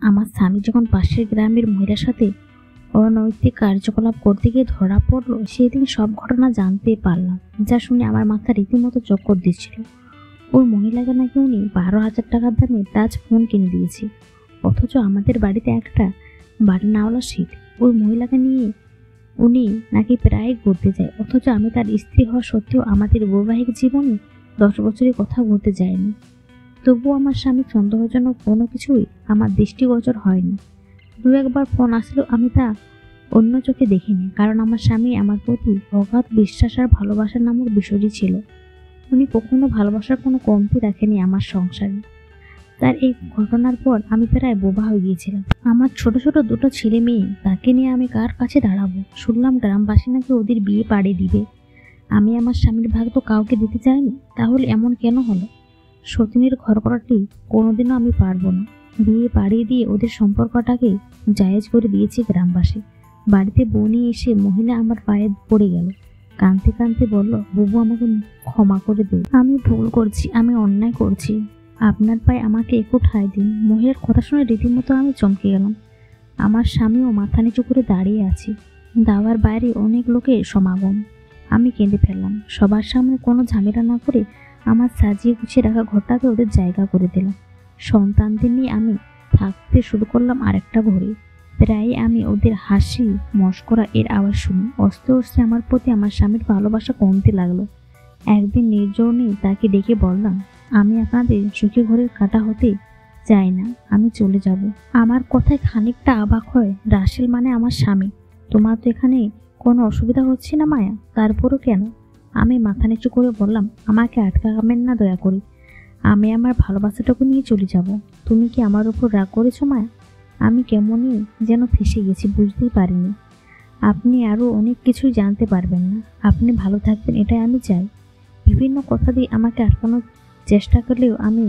আমার স্বামী যখন পাশের গ্রামের মহিলার সাথে অনৈতিক কার্যকলাপ করতে গিয়ে ধরা পড়লো, সেদিন সব ঘটনা জানতে পারলাম, যা শুনে আমার মাথা রীতিমতো চক্কর দিচ্ছিল। ওই মহিলাকে নাকি উনি 12,000 টাকার দামে টাচ ফোন কিনে দিয়েছে, অথচ আমাদের বাড়িতে একটা বাটনাওয়ালা সিট। ওই মহিলাকে নিয়ে উনি নাকি প্রায় ঘুরতে যায়, অথচ আমি তার স্ত্রী হওয়া সত্ত্বেও আমাদের বৈবাহিক জীবনে 10 বছরের কথা ঘুরতে যায়নি। তবুও আমার স্বামী সন্দেহজনক কোনো কিছুই আমার দৃষ্টিগোচর হয়নি। দু একবার ফোন আসলেও আমি তা অন্য চোখে দেখিনি, কারণ আমার স্বামী আমার প্রতি অগাধ বিশ্বাস আর ভালোবাসার নামক বিষয়টি ছিল। উনি কখনো ভালোবাসার কোনো কমতি রাখেনি আমার সংসারে। তার এই ঘটনার পর আমি প্রায় বোবা হয়ে গিয়েছিলাম। আমার ছোট ছোট দুটো ছেলে মেয়ে, তাকে নিয়ে আমি কার কাছে দাঁড়াবো? শুনলাম গ্রামবাসী নাকি ওদের বিয়ে পাড়িয়ে দিবে। আমি আমার স্বামীর ভাগ তো কাউকে দিতে চাইনি, তাহলে এমন কেন হলো? সতীনের ঘর করাটি কোনোদিনও আমি পারবো না। বিয়ে পাড়িয়ে দিয়ে ওদের সম্পর্কটাকে জায়েজ করে দিয়েছি গ্রামবাসী। বাড়িতে বউ নিয়ে এসে মহিলা আমার পায়ে পড়ে গেল, কাঁদতে কাঁদতে বলল, বুবু আমাকে ক্ষমা করে দে, আমি ভুল করছি, আমি অন্যায় করছি, আপনার পায়ে আমাকে একটু ঠাঁই দিন। মহিলার কথা শুনে রীতিমতো আমি চমকে গেলাম। আমার স্বামীও মাথা নিচু করে দাঁড়িয়ে আছি। দাওয়ার বাইরে অনেক লোকের সমাগম। আমি কেঁদে ফেললাম। সবার সামনে কোনো ঝামেলা না করে আমার সাজিয়ে গুছিয়ে রাখা ঘরটাকে ওদের জায়গা করে দিলাম। সন্তানদের নিয়ে আমি থাকতে শুরু করলাম আরেকটা ঘরে। প্রায় আমি ওদের হাসি মশকরা এর আওয়াজ শুনি। আস্তে আস্তে আমার প্রতি আমার স্বামীর ভালোবাসা কমতে লাগলো। একদিন নির্জনে তাকে ডেকে বললাম, আমি আপনাদের সুখী ঘরের কাটা হতে চাই না, আমি চলে যাব। আমার কথায় খানিকটা অবাক হয় রাসেল, মানে আমার স্বামী। তোমার তো এখানে কোনো অসুবিধা হচ্ছে না মায়া? তারপরও কেন? আমি মাথা নিচু করে বললাম, আমাকে আটকাবেন না দয়া করে, আমি আমার ভালোবাসাটুকু নিয়ে চলে যাব। তুমি কি আমার উপর রাগ করেছো মায়া? আমি কেমনই যেন ফেঁসে গেছি, বুঝতেই পারিনি। আপনি আরও অনেক কিছুই জানতে পারবেন না, আপনি ভালো থাকবেন এটাই আমি চাই। বিভিন্ন কথা দিয়ে আমাকে আটকানোর চেষ্টা করলেও আমি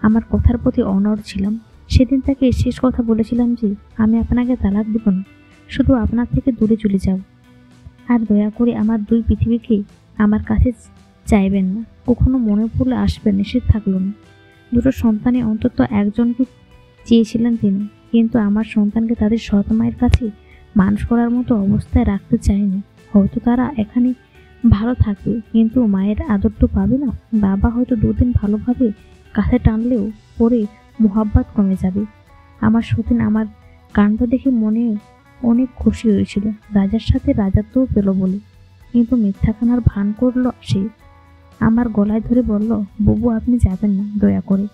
আমার কথার প্রতি অনড় ছিলাম। সেদিন তাকে শেষ কথা বলেছিলাম যে আমি আপনাকে তালাক দেব না, শুধু আপনার থেকে দূরে চলে যাব। আর দয়া করে আমার দুই পৃথিবীকে আমার কাছে চাইবেন না। কখনো মনে পড়লে আসবেন, নিষেধ থাকলো না। দুটো সন্তানে অন্তত একজনকে চেয়েছিলেন তিনি, কিন্তু আমার সন্তানকে তাদের সৎ মায়ের কাছে মানুষ করার মতো অবস্থায় রাখতে চায়নি। হয়তো তারা এখানে ভালো থাকবে, কিন্তু মায়ের আদরটা পাবে না। বাবা হয়তো দুদিন ভালোভাবে কাছে টানলেও পরে মোহাব্বত কমে যাবে। আমার সতীন আমার কাণ্ড দেখে মনে অনেক খুশি হয়েছিল, রাজার সাথে রাজাত্বও পেল বলে। কিন্তু মিথ্যাখানার ভান করলো সে। আমার গলায় ধরে বলল, বুবু আপনি যাবেন না, দয়া করে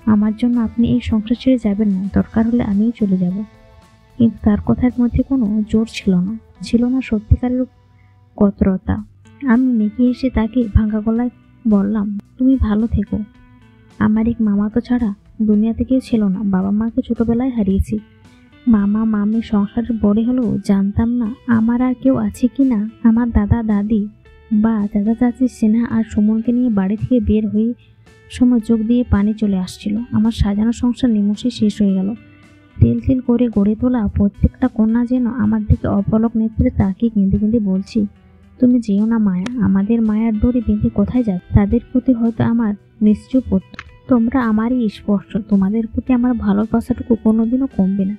আমার জন্য আপনি এই সংসার ছেড়ে যাবেন না, দরকার হলে আমিও চলে যাব। কিন্তু তার কথার মধ্যে কোনো জোর ছিল না, ছিল না সত্যিকারের কতরতা। আমি মেকি এসে তাকে ভাঙা গলায় বললাম, তুমি ভালো থেকো। আমার এক মামা তো ছাড়া দুনিয়াতে কেউ ছিল না। বাবা মাকে ছোটবেলায় হারিয়েছি। মামা মামি সংসারে বড় হলেও জানতাম না আমার আর কেউ আছে কি না। আমার দাদা দাদি বা চাচা চাচি স্নেহা আর সুমনকে নিয়ে বাড়ি থেকে বের হয়ে সময় চোখ দিয়ে পানি চলে আসছিল। আমার সাজানো সংসার নিমেষে শেষ হয়ে গেল। তেল তেল করে গড়ে তোলা প্রত্যেকটা কন্যা যেন আমার দিকে অপলক নেত্রে তাকিয়ে কেঁদে কেঁদে বলছি, তুমি যেও না মায়া, আমাদের মায়ার দড়ি বেঁধে কোথায় যাবে? তাদের প্রতি হয়তো আমার নিশ্চয় পড়ত, তোমরা আমারই স্পর্শ, তোমাদের প্রতি আমার ভালোবাসাটুকু কোনোদিনও কমবে না।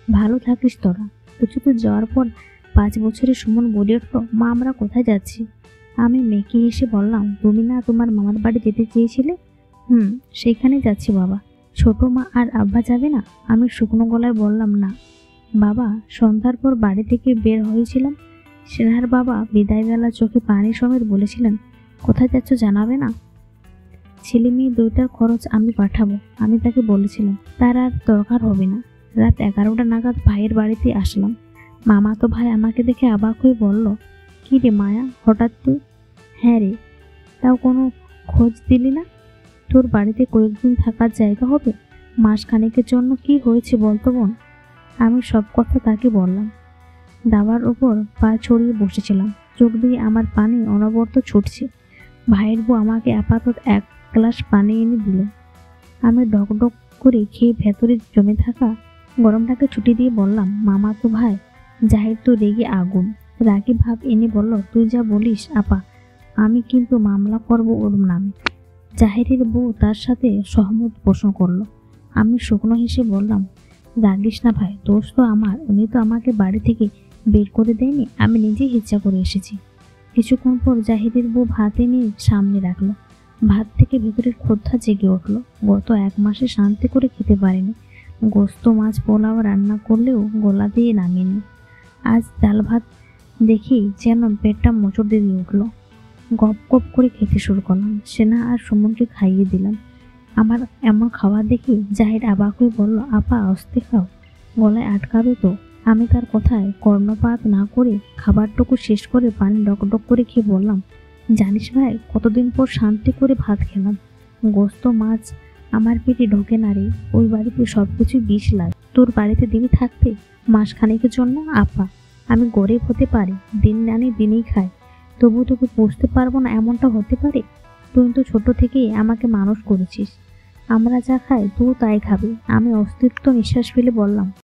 ভালো থাকিস তোরা। কিছু তো যাওয়ার পর 5 বছরের সুমন বলে উঠল, মা আমরা কোথায় যাচ্ছি? আমি মেয়েকে এসে বললাম, তুমি না তোমার মামার বাড়ি যেতে চেয়েছিলে? সেইখানে যাচ্ছি বাবা। ছোট মা আর আব্বা যাবে না? আমি শুকনো গলায় বললাম, না বাবা, সন্ধ্যার পর বাড়ি থেকে বের হয়েছিলাম। স্নেহার বাবা বিদায়বেলা চোখে পানি সমেত বলেছিলেন, কোথায় যাচ্ছ জানাবে না? ছেলে মেয়ে দুইটার খরচ আমি পাঠাবো। আমি তাকে বলেছিলাম তার আর দরকার হবে না। রাত 11টা নাগাদ ভাইয়ের বাড়িতে আসলাম। মামা তো ভাই আমাকে দেখে অবাক হয়ে বলল, কি রে মায়া, হঠাৎ তুই? হ্যাঁ রে, তাও কোনো খোঁজ দিলি না? তোর বাড়িতে কয়েকদিন থাকার জায়গা হবে? মাসখানেকের জন্য কি হয়েছে বলতো বোন? আমি সব কথা তাকে বললাম। দাবার উপর পা ছড়িয়ে বসেছিলাম, চোখ দিয়ে আমার পানি অনবরত ছুটছে। ভাইয়ের বউ আমাকে আপাতত 1 গ্লাস পানি এনে দিল। আমি ডক করে খেয়ে ভেতরে জমে থাকা গরমটাকে ছুটি দিয়ে বললাম, মামা তো ভাই জাহির তো রেগে আগুন। রাগে ভাব এনে বলল, তুই যা বলিস আপা, আমি কিন্তু মামলা করব ওর নামে। জাহিরের বউ তার সাথে সহমত পোষণ করলো। আমি শুকনো হেসে বললাম, রাগিস না ভাই, দোষ তো আমার। উনি তো আমাকে বাড়ি থেকে বের করে দেয়নি, আমি নিজেই ইচ্ছা করে এসেছি। কিছুক্ষণ পর জাহিদের বউ ভাত এনে সামনে রাখলো। ভাত থেকে ভেতরের ক্ষোধা জেগে উঠলো। গত 1 মাসে শান্তি করে খেতে পারেনি। গোস্ত, মাছ, পোলাও রান্না করলেও গলা দিয়ে নামেনি। আজ ডাল ভাত দেখি যেন পেটটা মোচড় দিয়ে উঠলো। গপ গপ করে খেতে শুরু করলাম। সেনা আর সুমনকে খাইয়ে দিলাম। আমার এমন খাওয়া দেখে জাহিদ অবাক হয়ে বলল, আপা আস্তে খাও, গলায় আটকাবে তো। আমি তার কথায় কর্ণপাত না করে খাবারটুকু শেষ করে পানি ডক করে খেয়ে বললাম, জানিস ভাই, কতদিন পর শান্তি করে ভাত খেলাম। গোস্ত, মাছ আমার পেটে ঢোকে না রে। ওই বাড়িতে সবকিছু বিষ লাগে। তোর বাড়িতে দিবি থাকতে মাসখানেকের জন্য? আপা, আমি গরিব হতে পারি, দিন আনি দিনেই খাই, তবু তোকে বুঝতে পারবো না এমনটা হতে পারে? তুই তো ছোট থেকেই আমাকে মানুষ করেছিস। আমরা যা খাই তুই তাই খাবি। আমি অস্তিত্ব নিঃশ্বাস ফেলে বললাম,